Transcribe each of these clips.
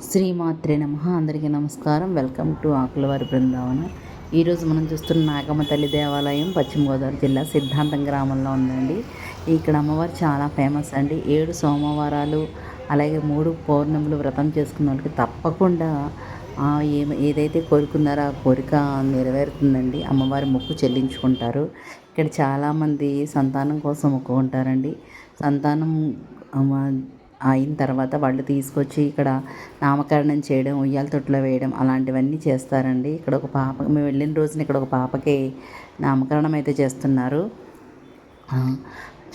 శ్రీమాత్రే నమః. అందరికీ నమస్కారం. వెల్కమ్ టు ఆకులవారి బృందావనం. ఈరోజు మనం చూస్తున్న నాగమ్మ తల్లి దేవాలయం పశ్చిమ గోదావరి జిల్లా సిద్ధాంతం గ్రామంలో ఉందండి. ఇక్కడ అమ్మవారు చాలా ఫేమస్ అండి. 7 సోమవారాలు అలాగే 3 పౌర్ణములు వ్రతం చేసుకున్న వాళ్ళకి తప్పకుండా ఏదైతే కోరుకున్నారో ఆ కోరిక నెరవేరుతుందండి. అమ్మవారి మొక్కు చెల్లించుకుంటారు. ఇక్కడ చాలామంది సంతానం కోసం మొక్కుకుంటారండి. సంతానం అయిన తర్వాత వాళ్ళు తీసుకొచ్చి ఇక్కడ నామకరణం చేయడం, ఉయ్యాల తొట్టులో వేయడం అలాంటివన్నీ చేస్తారండి. ఇక్కడ ఒక పాప మేము వెళ్ళిన రోజున ఇక్కడ ఒక పాపకి నామకరణం అయితే చేస్తున్నారు.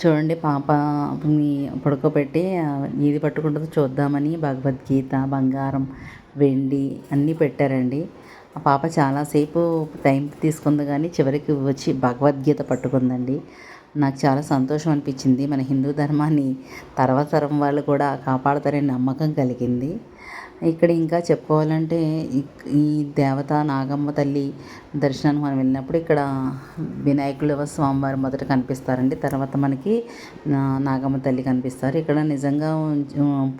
చూడండి, పాపని పడుకోబెట్టి ఏది పట్టుకుంటుందో చూద్దామని భగవద్గీత, బంగారం, వెండి అన్నీ పెట్టారండి. ఆ పాప చాలాసేపు టైం తీసుకుంది కానీ చివరికి వచ్చి భగవద్గీత పట్టుకుందండి. నాకు చాలా సంతోషం అనిపించింది. మన హిందూ ధర్మాన్ని తర్వాత తరం వాళ్ళు కూడా కాపాడతారని నమ్మకం కలిగింది. ఇక్కడ ఇంకా చెప్పుకోవాలంటే ఈ దేవత నాగమ్మ తల్లి దర్శనానికి మనం వెళ్ళినప్పుడు ఇక్కడ వినాయకుల స్వామివారు మొదట కనిపిస్తారండి. తర్వాత మనకి నాగమ్మ తల్లి కనిపిస్తారు. ఇక్కడ నిజంగా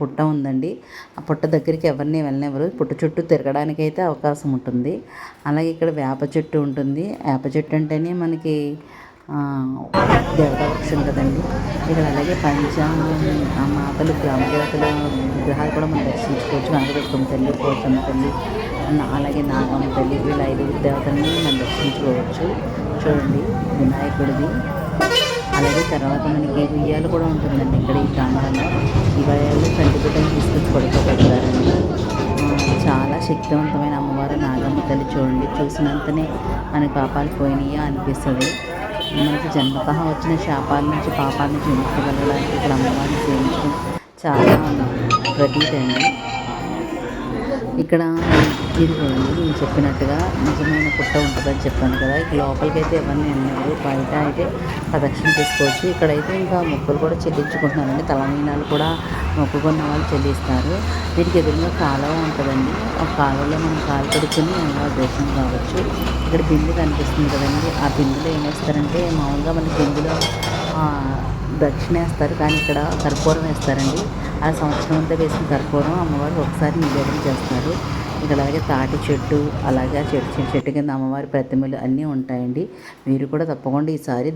పుట్ట ఉందండి. ఆ పుట్ట దగ్గరికి ఎవరిని వెళ్ళనివ్వరు. పుట్ట చుట్టూ తిరగడానికి అయితే అవకాశం ఉంటుంది. అలాగే ఇక్కడ వేప చెట్టు ఉంటుంది. వేప చెట్టు అంటేనే మనకి దేవతా వృక్షం కదండి. ఇక్కడ అలాగే మాతలు గ్రామదేవతల విగ్రహాలు కూడా మనం దర్శించుకోవచ్చు. వెంకటేశ్వరం తల్లి, పోచమ్మ తల్లి, అలాగే నాగమ్మ తల్లి, వీళ్ళ 5 దేవతలని మనం దర్శించుకోవచ్చు. చూడండి, వినాయకుడిది. అలాగే తర్వాత మనకి ఉయ్యాలు కూడా ఉంటుందండి ఇక్కడ ఈ ప్రాంతంలో. ఈ ఉయ్యాలు చంటిబిడ్డలు తీసుకొచ్చి పడుకోబెడతారండి. చాలా శక్తివంతమైన అమ్మవారు నాగమ్మ తల్లి. చూడండి, చూసినంతనే మన పాపాలు పోయినాయా అనిపిస్తుంది. మనకి జన్మతః వచ్చిన శాపాల నుంచి, పాపాల నుంచి విముక్తి కలగడానికి ఇక్కడ అమ్మవారిని సేవించడం చాలా ప్రతీతి అండి. ఇక్కడ ఇదిగోండి, నేను చెప్పినట్టుగా నిజమైన పుట్ట ఉంటుందని చెప్పాను కదా. ఇక లోపలికి అయితే ఎవరిని వెళ్ళినప్పుడు బయట అయితే ప్రదక్షిణ చేసుకోవచ్చు. ఇక్కడైతే ఇంకా మొక్కులు కూడా చెల్లించుకుంటున్నారండి. తలనీనాలు కూడా మొక్కుకున్న వాళ్ళు చెల్లిస్తారు. వీటికి ఎదురుగా కాలువ ఉంటుందండి. ఆ కాలువలో మనం కాలు కడుక్కొని అలా దర్శనం కావచ్చు. ఇక్కడ బిందె కనిపిస్తుంది కదండి. ఆ బిందెలో ఏం వేస్తారంటే మామూలుగా మనకి బిందెలో దక్షిణ వేస్తారు, కానీ ఇక్కడ కర్పూరం వేస్తారండి. ఆ సంవత్సరం అంతా వేసిన కర్పూరం అమ్మవారు ఒకసారి నివేదన చేస్తారు. ఇక్కడ అలాగే తాటి చెట్టు, అలాగే ఆ చెట్టు కింద అమ్మవారి ప్రతిమలు అన్నీ ఉంటాయండి. మీరు కూడా తప్పకుండా ఈసారి